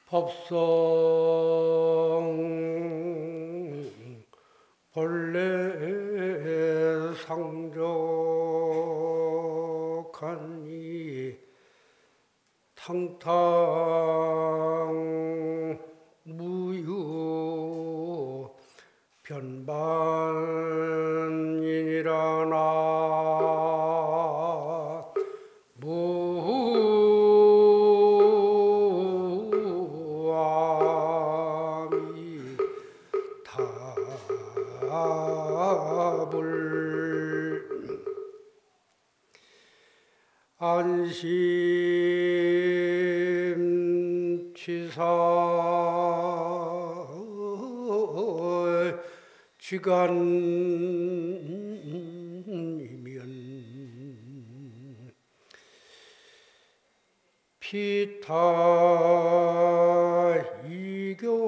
법성 본래 상적하니 탕탕 무유 변반이니라 나 무아미 답을 안심치사 지간이면 피타 이경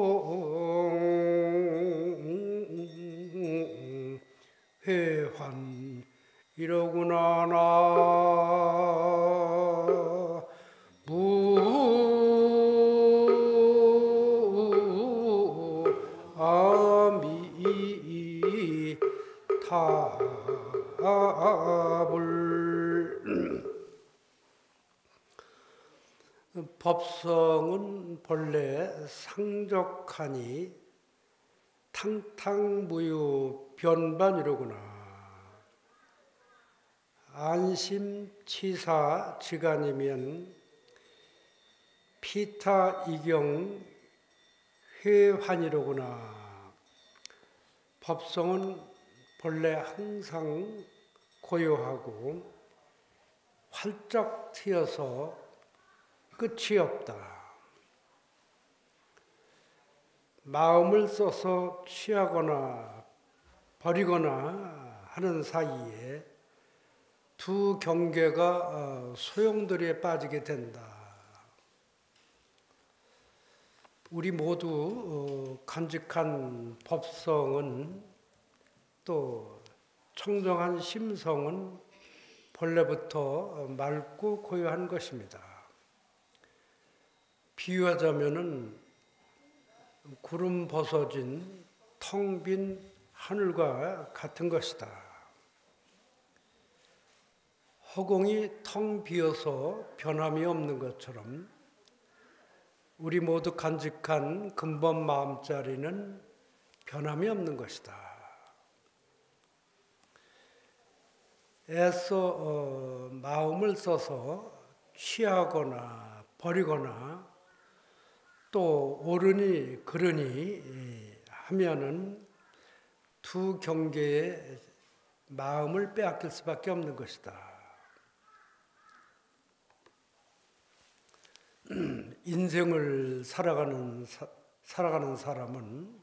회환 이러구나 나 무아미 답을 법성은 본래 상적하니 탕탕무유 변반이로구나. 안심치사 지간이면 피타 이경 회환이로구나. 법성은 본래 항상 고요하고 활짝 트여서 끝이 없다. 마음을 써서 취하거나 버리거나 하는 사이에 두 경계가 소용돌이에 빠지게 된다. 우리 모두 간직한 법성은 또 청정한 심성은 본래부터 맑고 고요한 것입니다. 비유하자면은 구름 벗어진 텅 빈 하늘과 같은 것이다. 허공이 텅 비어서 변함이 없는 것처럼 우리 모두 간직한 근본 마음자리는 변함이 없는 것이다. 애써 마음을 써서 취하거나 버리거나 또 옳으니 그르니 하면은 두 경계에 마음을 빼앗길 수밖에 없는 것이다. 인생을 살아가는 사람은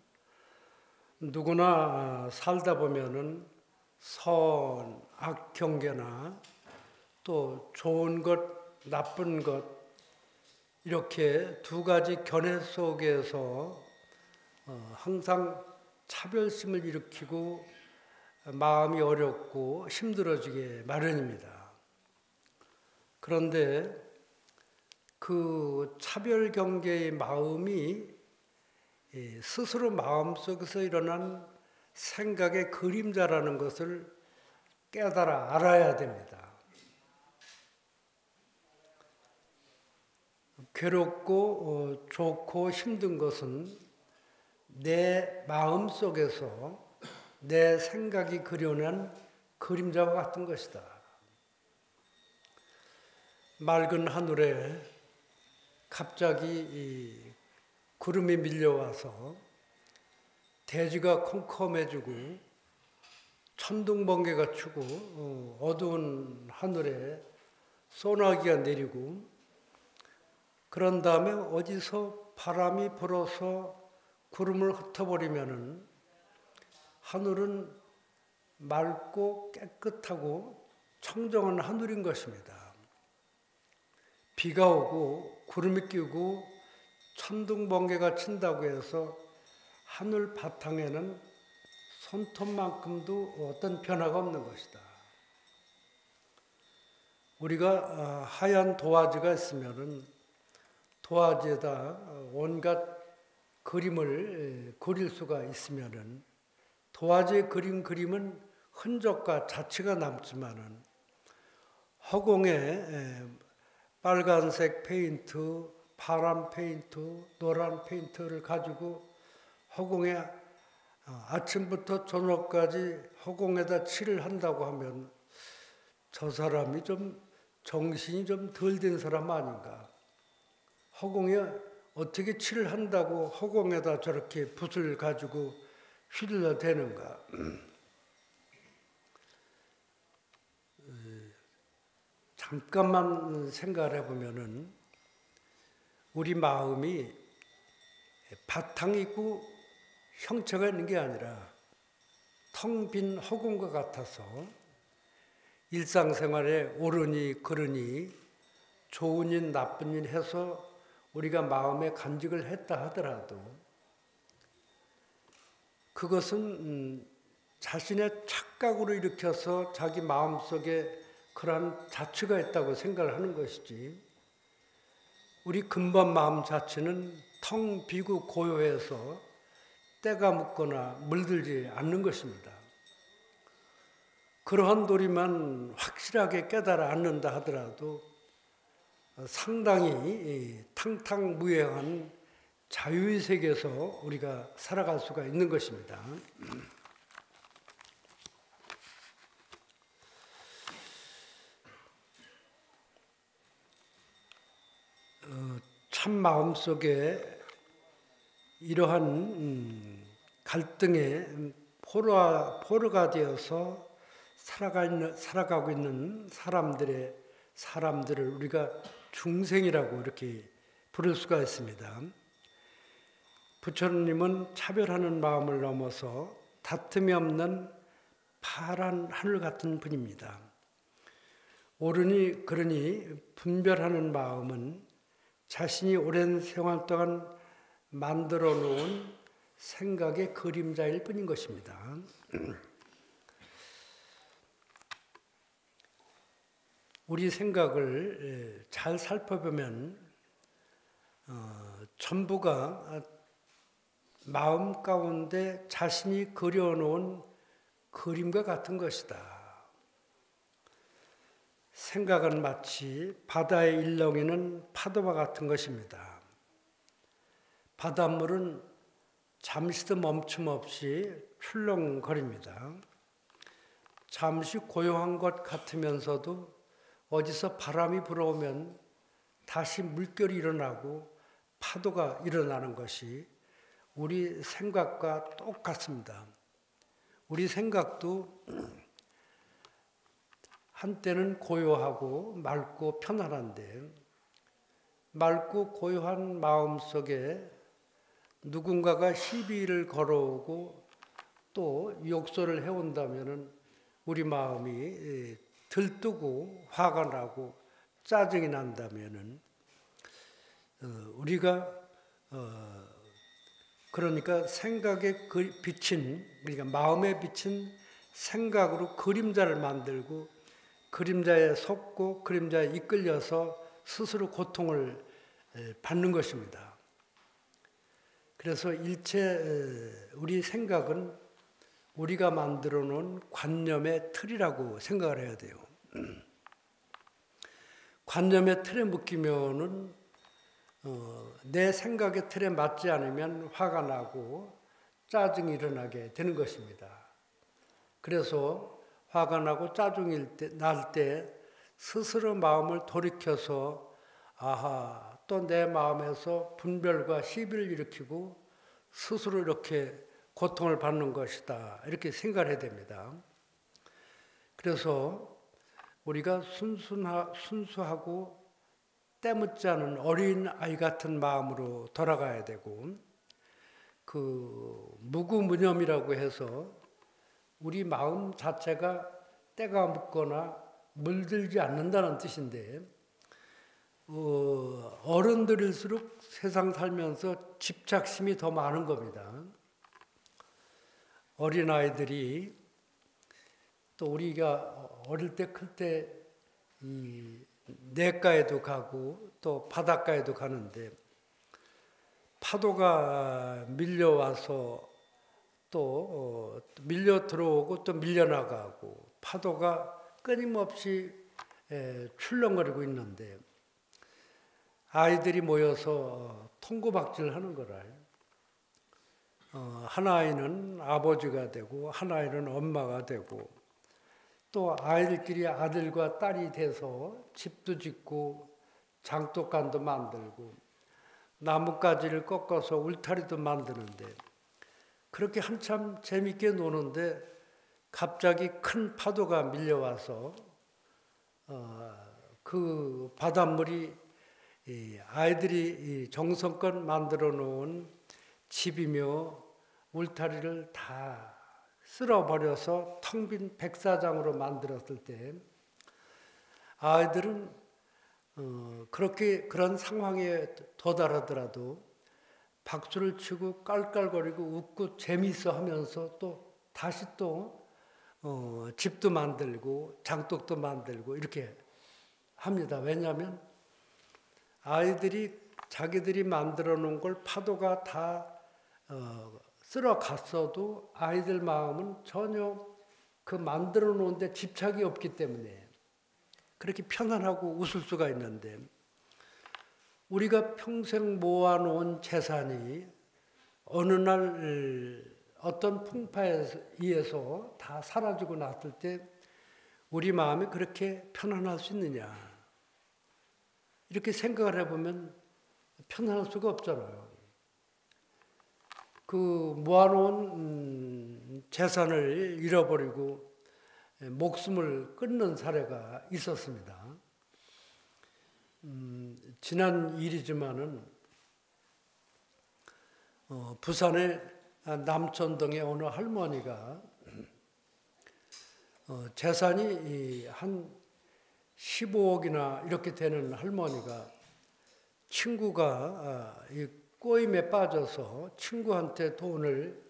누구나 살다 보면은 선, 악 경계나 또 좋은 것, 나쁜 것 이렇게 두 가지 견해 속에서 항상 차별심을 일으키고 마음이 어렵고 힘들어지게 마련입니다. 그런데 그 차별 경계의 마음이 스스로 마음속에서 일어난 생각의 그림자라는 것을 깨달아 알아야 됩니다. 괴롭고 좋고 힘든 것은 내 마음속에서 내 생각이 그려낸 그림자와 같은 것이다. 맑은 하늘에 갑자기 구름이 밀려와서 대지가 컴컴해지고 천둥번개가 치고 어두운 하늘에 소나기가 내리고 그런 다음에 어디서 바람이 불어서 구름을 흩어버리면은 하늘은 맑고 깨끗하고 청정한 하늘인 것입니다. 비가 오고 구름이 끼고 천둥번개가 친다고 해서 하늘 바탕에는 손톱만큼도 어떤 변화가 없는 것이다. 우리가 하얀 도화지가 있으면은 도화지에다 온갖 그림을 그릴 수가 있으면은 도화지에 그린 그림은 흔적과 자취가 남지만은 허공에 빨간색 페인트, 파란 페인트, 노란 페인트를 가지고 허공에 아침부터 저녁까지 허공에다 칠을 한다고 하면 저 사람이 좀 정신이 좀 덜 된 사람 아닌가. 허공에 어떻게 칠을 한다고 허공에다 저렇게 붓을 가지고 휘둘러 대는가. 잠깐만 생각을 해보면은 우리 마음이 바탕이 있고 형체가 있는 게 아니라 텅 빈 허공과 같아서 일상생활에 옳으니 그르니 좋은 일 나쁜 일 해서 우리가 마음에 간직을 했다 하더라도 그것은 자신의 착각으로 일으켜서 자기 마음속에 그러한 자취가 있다고 생각을 하는 것이지 우리 근본 마음 자체는 텅 비고 고요해서 때가 묻거나 물들지 않는 것입니다. 그러한 도리만 확실하게 깨달아 않는다 하더라도 상당히 탕탕무해한 자유의 세계에서 우리가 살아갈 수가 있는 것입니다. 참 마음속에 이러한 갈등의 포로가 되어서 살아가고 있는 사람들을 우리가 중생이라고 이렇게 부를 수가 있습니다. 부처님은 차별하는 마음을 넘어서 다툼이 없는 파란 하늘 같은 분입니다. 옳으니 그러니 분별하는 마음은 자신이 오랜 생활 동안 만들어 놓은 생각의 그림자일 뿐인 것입니다. 우리 생각을 잘 살펴보면 전부가 마음 가운데 자신이 그려놓은 그림과 같은 것이다. 생각은 마치 바다에 일렁이는 파도와 같은 것입니다. 바닷물은 잠시도 멈춤 없이 출렁거립니다. 잠시 고요한 것 같으면서도 어디서 바람이 불어오면 다시 물결이 일어나고 파도가 일어나는 것이 우리 생각과 똑같습니다. 우리 생각도 한때는 고요하고 맑고 편안한데 맑고 고요한 마음 속에 누군가가 시비를 걸어오고 또 욕설을 해온다면 우리 마음이 들뜨고 화가 나고 짜증이 난다면 우리가 그러니까 생각에 비친 그러니까 마음에 비친 생각으로 그림자를 만들고 그림자에 속고 그림자에 이끌려서 스스로 고통을 받는 것입니다. 그래서 일체 우리 생각은 우리가 만들어 놓은 관념의 틀이라고 생각을 해야 돼요. 관념의 틀에 묶이면은 내 생각의 틀에 맞지 않으면 화가 나고 짜증이 일어나게 되는 것입니다. 그래서 화가 나고 짜증이 날 때 스스로 마음을 돌이켜서 아하, 또 내 마음에서 분별과 시비를 일으키고 스스로 이렇게 고통을 받는 것이다. 이렇게 생각을 해야 됩니다. 그래서 우리가 순수하고 때묻지 않은 어린 아이 같은 마음으로 돌아가야 되고 그 무구무념이라고 해서 우리 마음 자체가 때가 묻거나 물들지 않는다는 뜻인데 어른들일수록 세상 살면서 집착심이 더 많은 겁니다. 어린아이들이 또 우리가 어릴 때 클 때 냇가에도 가고 또 바닷가에도 가는데 파도가 밀려와서 또 밀려 들어오고 또 밀려나가고 파도가 끊임없이 출렁거리고 있는데 아이들이 모여서 통고박질 하는 거라. 한 아이는 아버지가 되고 한 아이는 엄마가 되고 또 아이들끼리 아들과 딸이 돼서 집도 짓고 장독간도 만들고 나뭇가지를 꺾어서 울타리도 만드는데 그렇게 한참 재밌게 노는데 갑자기 큰 파도가 밀려와서 그 바닷물이 아이들이 정성껏 만들어 놓은 집이며 울타리를 다 쓸어버려서 텅 빈 백사장으로 만들었을 때 아이들은 그런 상황에 도달하더라도 박수를 치고 깔깔거리고 웃고 재미있어 하면서 또 다시 또 집도 만들고 장독도 만들고 이렇게 합니다. 왜냐하면 아이들이 자기들이 만들어 놓은 걸 파도가 다 쓸어갔어도 아이들 마음은 전혀 그 만들어 놓은 데 집착이 없기 때문에 그렇게 편안하고 웃을 수가 있는데 우리가 평생 모아놓은 재산이 어느 날 어떤 풍파에 의해서 다 사라지고 났을 때 우리 마음이 그렇게 편안할 수 있느냐. 이렇게 생각을 해보면 편안할 수가 없잖아요. 그 모아놓은 재산을 잃어버리고 목숨을 끊는 사례가 있었습니다. 지난 일이지만은 부산의 남천동의 어느 할머니가 재산이 한 15억이나 이렇게 되는 할머니가 친구가 꼬임에 빠져서 친구한테 돈을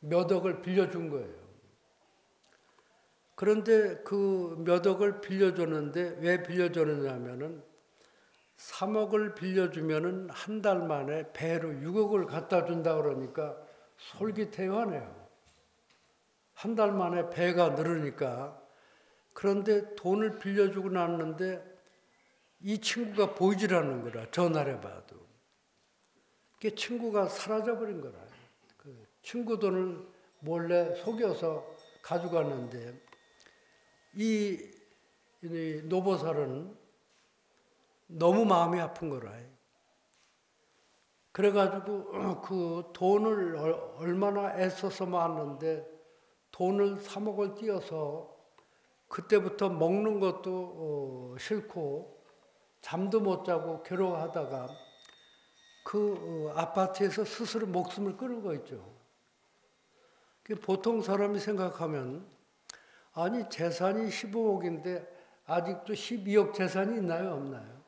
몇 억을 빌려준 거예요. 그런데 그 몇 억을 빌려줬는데 왜 빌려줬느냐면은 3억을 빌려주면은 한 달 만에 배로 6억을 갖다 준다 그러니까 솔깃해하네요. 한 달 만에 배가 늘으니까. 그런데 돈을 빌려주고 났는데 이 친구가 보이질 않는 거라. 전화를 해봐도. 그 친구가 사라져버린 거라. 그 친구 돈을 몰래 속여서 가져갔는데 이 노보살은 너무 마음이 아픈 거라. 그래가지고 그 돈을 얼마나 애써서 모았는데 돈을 3억을 띄어서 그때부터 먹는 것도 싫고 잠도 못 자고 괴로워하다가 그 아파트에서 스스로 목숨을 끊은 거 있죠. 보통 사람이 생각하면 아니 재산이 15억인데 아직도 12억 재산이 있나요 없나요?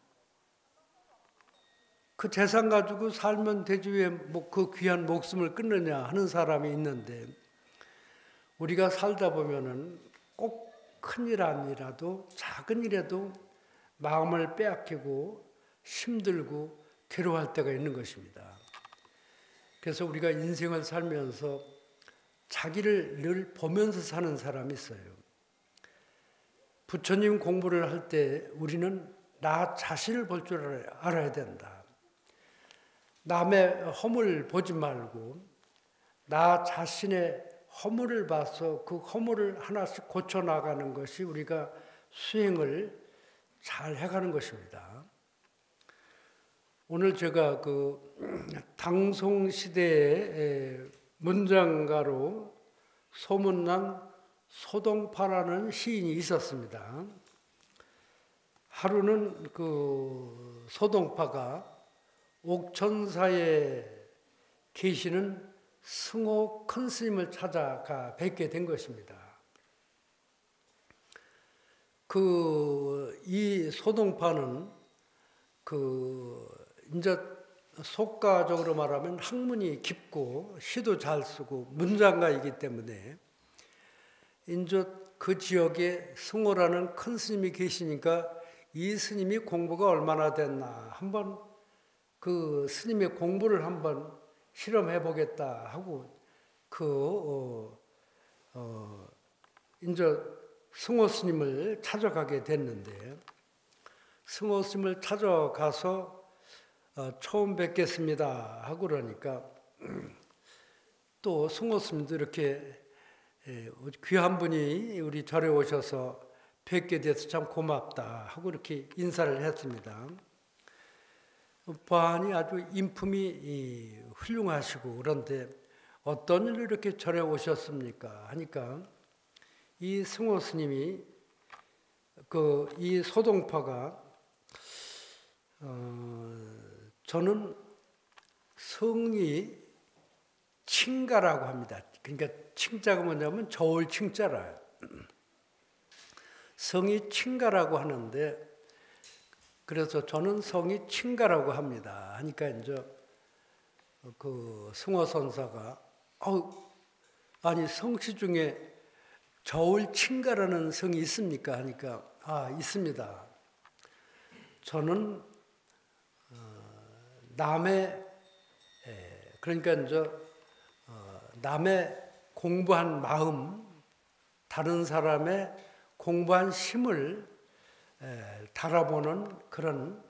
그 재산 가지고 살면 되지 왜 그 귀한 목숨을 끊느냐 하는 사람이 있는데 우리가 살다 보면은 꼭 큰일 아니라도 작은 일에도 마음을 빼앗기고 힘들고 괴로워할 때가 있는 것입니다. 그래서 우리가 인생을 살면서 자기를 늘 보면서 사는 사람이 있어요. 부처님 공부를 할 때 우리는 나 자신을 볼 줄 알아야 된다. 남의 허물 보지 말고 나 자신의 허물을 봐서 그 허물을 하나씩 고쳐나가는 것이 우리가 수행을 잘 해가는 것입니다. 오늘 제가 그 당송시대의 문장가로 소문난 소동파라는 시인이 있었습니다. 하루는 그 소동파가 옥천사에 계시는 승호 큰 스님을 찾아가 뵙게 된 것입니다. 이 소동파는 이제 속가적으로 말하면 학문이 깊고 시도 잘 쓰고 문장가이기 때문에 이제 그 지역에 승호라는 큰 스님이 계시니까 이 스님이 공부가 얼마나 됐나 한번 그 스님의 공부를 한번 실험해 보겠다 하고 이제 승호 스님을 찾아가게 됐는데, 승호 스님을 찾아가서 처음 뵙겠습니다 하고 그러니까 또 승호 스님도 이렇게 귀한 분이 우리 절에 오셔서 뵙게 돼서 참 고맙다 하고 이렇게 인사를 했습니다. 보아하니 아주 인품이 훌륭하시고 그런데 어떤 일로 이렇게 절에 오셨습니까 하니까 이 승호 스님이 이 소동파가 저는 성이 칭가라고 합니다. 그러니까 칭자가 뭐냐면 저울 칭자라요. 성이 칭가라고 하는데 그래서 저는 성이 칭가라고 합니다. 하니까 이제 그 승호 선사가 아니 성씨 중에 저울 칭가라는 성이 있습니까? 하니까 있습니다. 저는 그러니까 이제 남의 공부한 마음, 다른 사람의 공부한 심을 달아보는 그런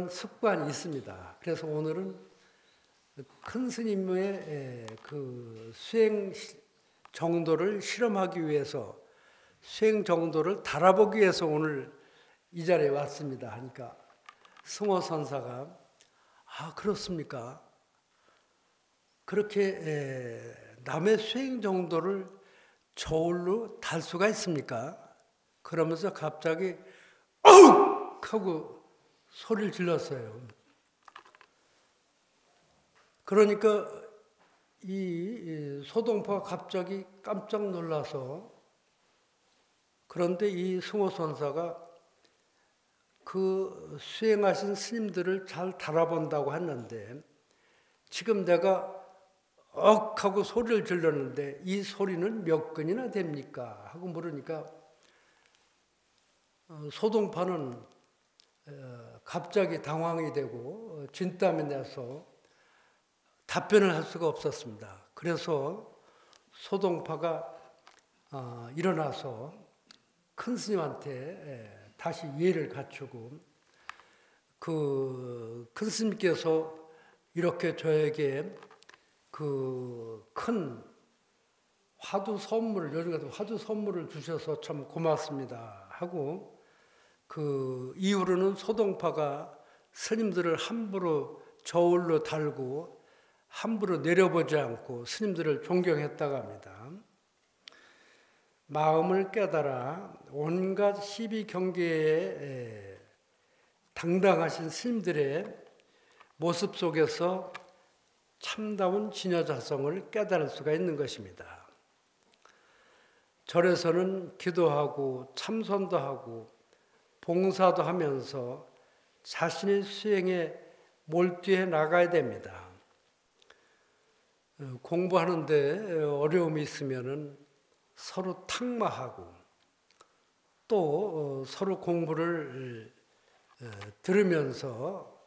습관이 있습니다. 그래서 오늘은 큰 스님의 그 수행 정도를 실험하기 위해서, 수행 정도를 달아보기 위해서 오늘 이 자리에 왔습니다. 하니까 승호 선사가 그렇습니까? 그렇게 남의 수행 정도를 저울로 달 수가 있습니까? 그러면서 갑자기 어욱! 하고 소리를 질렀어요. 그러니까 이 소동파가 갑자기 깜짝 놀라서, 그런데 이 승호 선사가 그 수행하신 스님들을 잘 달아본다고 했는데 지금 내가 억 하고 소리를 질렀는데 이 소리는 몇 근이나 됩니까? 하고 물으니까 소동파는 갑자기 당황이 되고 진땀이 나서 답변을 할 수가 없었습니다. 그래서 소동파가 일어나서 큰 스님한테 다시 예의를 갖추고 그 큰 스님께서 이렇게 저에게 그 큰 화두 선물을, 요즘 같은 화두 선물을 주셔서 참 고맙습니다 하고, 그 이후로는 소동파가 스님들을 함부로 저울로 달고 함부로 내려보지 않고 스님들을 존경했다고 합니다. 마음을 깨달아 온갖 시비 경계에 당당하신 스님들의 모습 속에서 참다운 진여자성을 깨달을 수가 있는 것입니다. 절에서는 기도하고 참선도 하고 봉사도 하면서 자신의 수행에 몰두해 나가야 됩니다. 공부하는데 어려움이 있으면은 서로 탁마하고 또 서로 공부를 들으면서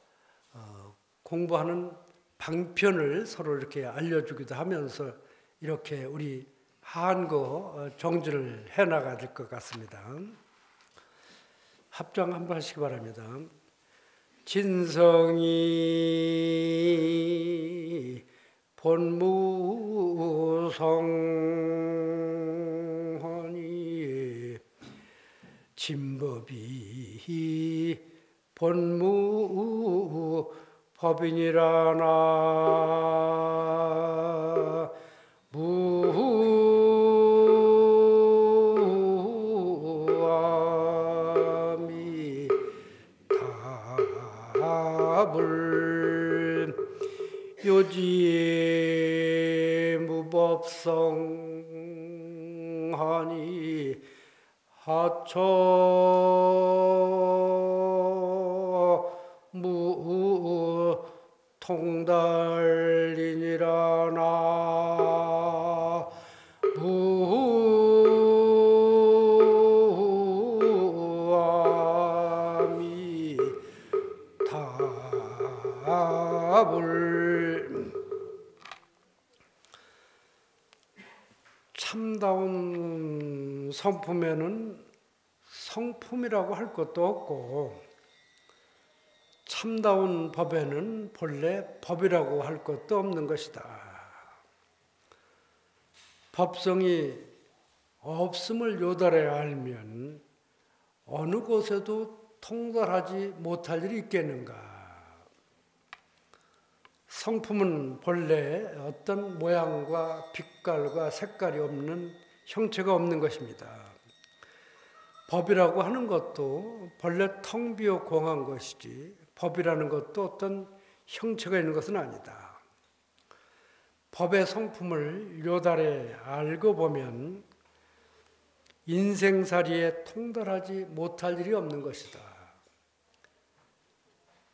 공부하는 방편을 서로 이렇게 알려주기도 하면서 이렇게 우리 한거 정지를 해나가야 될 것 같습니다. 합장 한번 하시기 바랍니다. 진성이 본무성하니 진법이 본무 법이니라나 무아미 답을 요지 무법성하니 하처 통달이니라나 법을 참다운 성품에는 성품이라고 할 것도 없고 참다운 법에는 본래 법이라고 할 것도 없는 것이다. 법성이 없음을 요달해 알면 어느 곳에도 통달하지 못할 일이 있겠는가. 성품은 본래 어떤 모양과 빛깔과 색깔이 없는 형체가 없는 것입니다. 법이라고 하는 것도 본래 텅 비어 공한 것이지 법이라는 것도 어떤 형체가 있는 것은 아니다. 법의 성품을 요달해 알고 보면 인생살이에 통달하지 못할 일이 없는 것이다.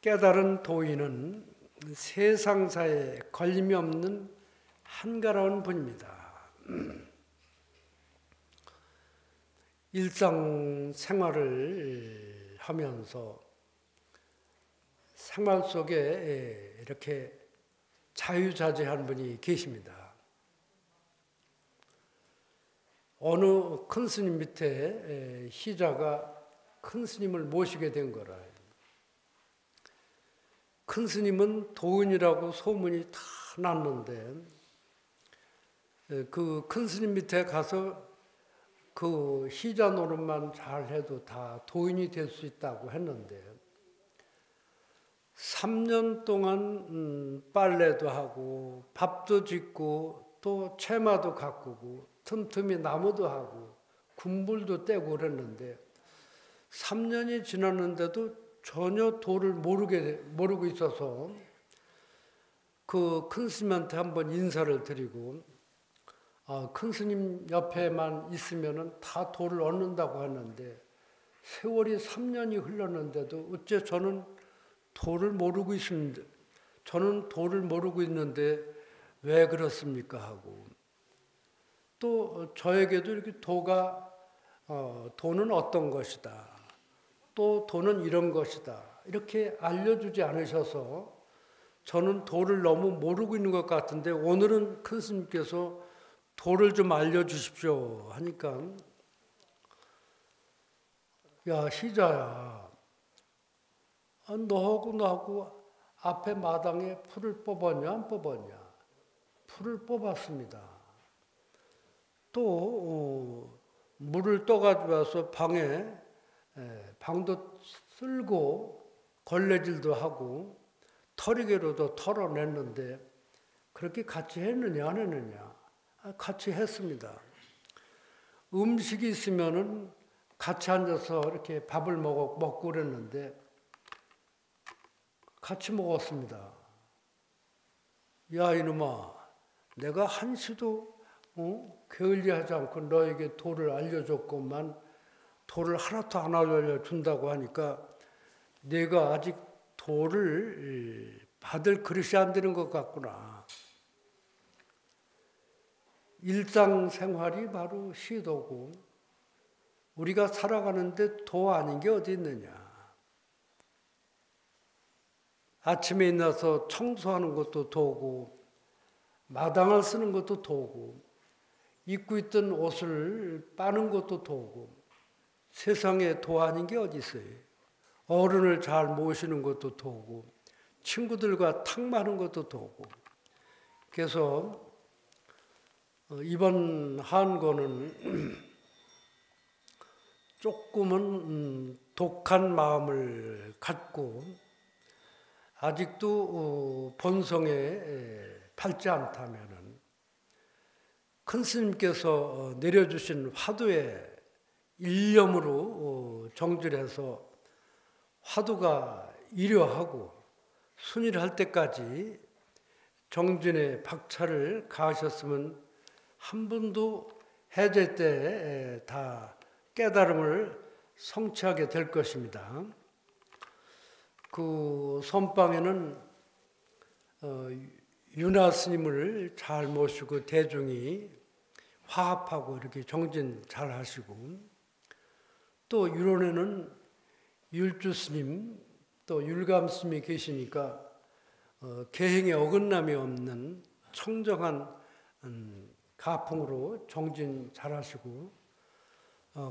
깨달은 도인은 세상사에 걸림이 없는 한가로운 분입니다. 일상생활을 하면서 생활 속에 이렇게 자유자재한 분이 계십니다. 어느 큰 스님 밑에 희자가 큰 스님을 모시게 된 거라. 큰 스님은 도인이라고 소문이 다 났는데 그 큰 스님 밑에 가서 그 희자 노릇만 잘해도 다 도인이 될 수 있다고 했는데 3년 동안 빨래도 하고 밥도 짓고 또 채마도 가꾸고 틈틈이 나무도 하고 군불도 떼고 그랬는데 3년이 지났는데도 전혀 도를 모르고 있어서 그 큰 스님한테 한번 인사를 드리고 큰 스님 옆에만 있으면은 다 도를 얻는다고 하는데 세월이 3년이 흘렀는데도 어째 저는 도를 모르고 있습니다. 저는 도를 모르고 있는데 왜 그렇습니까? 하고 또 저에게도 이렇게 도는 어떤 것이다. 또 도는 이런 것이다. 이렇게 알려주지 않으셔서 저는 도를 너무 모르고 있는 것 같은데 오늘은 큰 스님께서 도를 좀 알려주십시오 하니까 야 희자야 너하고 나하고 앞에 마당에 풀을 뽑았냐 안 뽑았냐? 풀을 뽑았습니다. 또 물을 떠가지고 와서 방도 쓸고 걸레질도 하고 털이개로도 털어냈는데 그렇게 같이 했느냐 안 했느냐? 같이 했습니다. 음식이 있으면은 같이 앉아서 이렇게 밥을 먹고 그랬는데 같이 먹었습니다. 야 이놈아, 내가 한시도 게을리하지 않고 너에게 도를 알려줬건만 도를 하나도 안 알려준다고 하니까 내가 아직 도를 받을 그릇이 안 되는 것 같구나. 일상생활이 바로 시도고 우리가 살아가는데 도 아닌 게 어디 있느냐. 아침에 일어나서 청소하는 것도 도고 마당을 쓰는 것도 도고 입고 있던 옷을 빠는 것도 도고 세상에 도 아닌 게 어디 있어요. 어른을 잘 모시는 것도 도고 친구들과 탁마는 것도 도고. 그래서 이번 한거는 조금은 독한 마음을 갖고 아직도 본성에 밟지 않다면은 큰 스님께서 내려주신 화두에 일념으로 정질해서 화두가 이려하고 순일할 때까지 정진에 박차를 가하셨으면 한 분도 해제 때 다 깨달음을 성취하게 될 것입니다. 그 선방에는 윤화 스님을 잘 모시고 대중이 화합하고 이렇게 정진 잘 하시고 또 유론에는 율주 스님 또 율감 스님이 계시니까 계행에 어긋남이 없는 청정한 가풍으로 정진 잘하시고,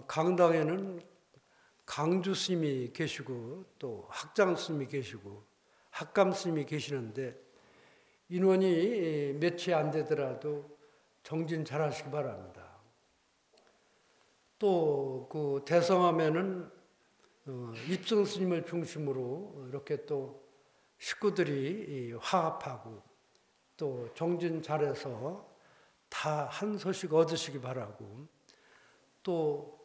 강당에는 강주 스님이 계시고 또 학장 스님이 계시고 학감 스님이 계시는데, 인원이 몇이 안 되더라도 정진 잘하시기 바랍니다. 또 그 대성함에는 입성 스님을 중심으로 이렇게 또 식구들이 화합하고 또 정진 잘해서 다 한 소식 얻으시기 바라고, 또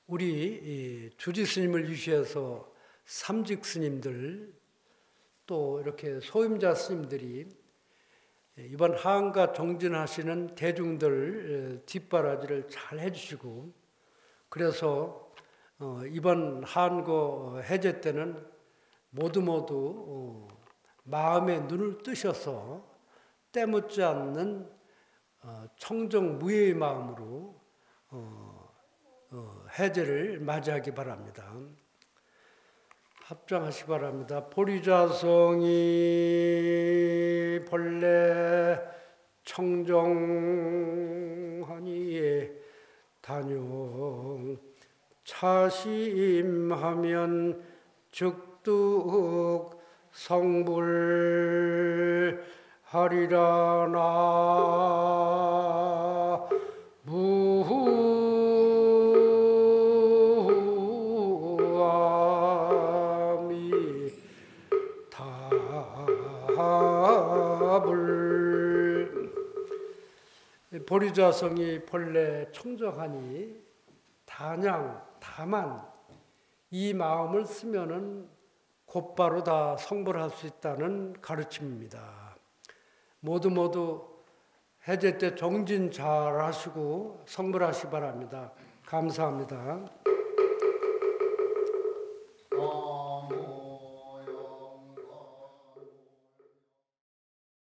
우리 주지 스님을 위시해서 삼직 스님들 또 이렇게 소임자 스님들이 이번 한가 정진하시는 대중들 뒷바라지를 잘 해주시고, 그래서 이번 한거 해제 때는 모두 마음의 눈을 뜨셔서 때묻지 않는 청정무예의 마음으로 해제를 맞이하기 바랍니다. 합장하시기 바랍니다. 보리자성이 본래 청정하니 단용 차심하면 즉득 성불 하리라 나 무아미 답을. 보리자성이 본래 청정하니 단양 다만 이 마음을 쓰면은 곧바로 다 성불할 수 있다는 가르침입니다. 모두 해제 때 정진 잘 하시고 성불하시기 바랍니다. 감사합니다.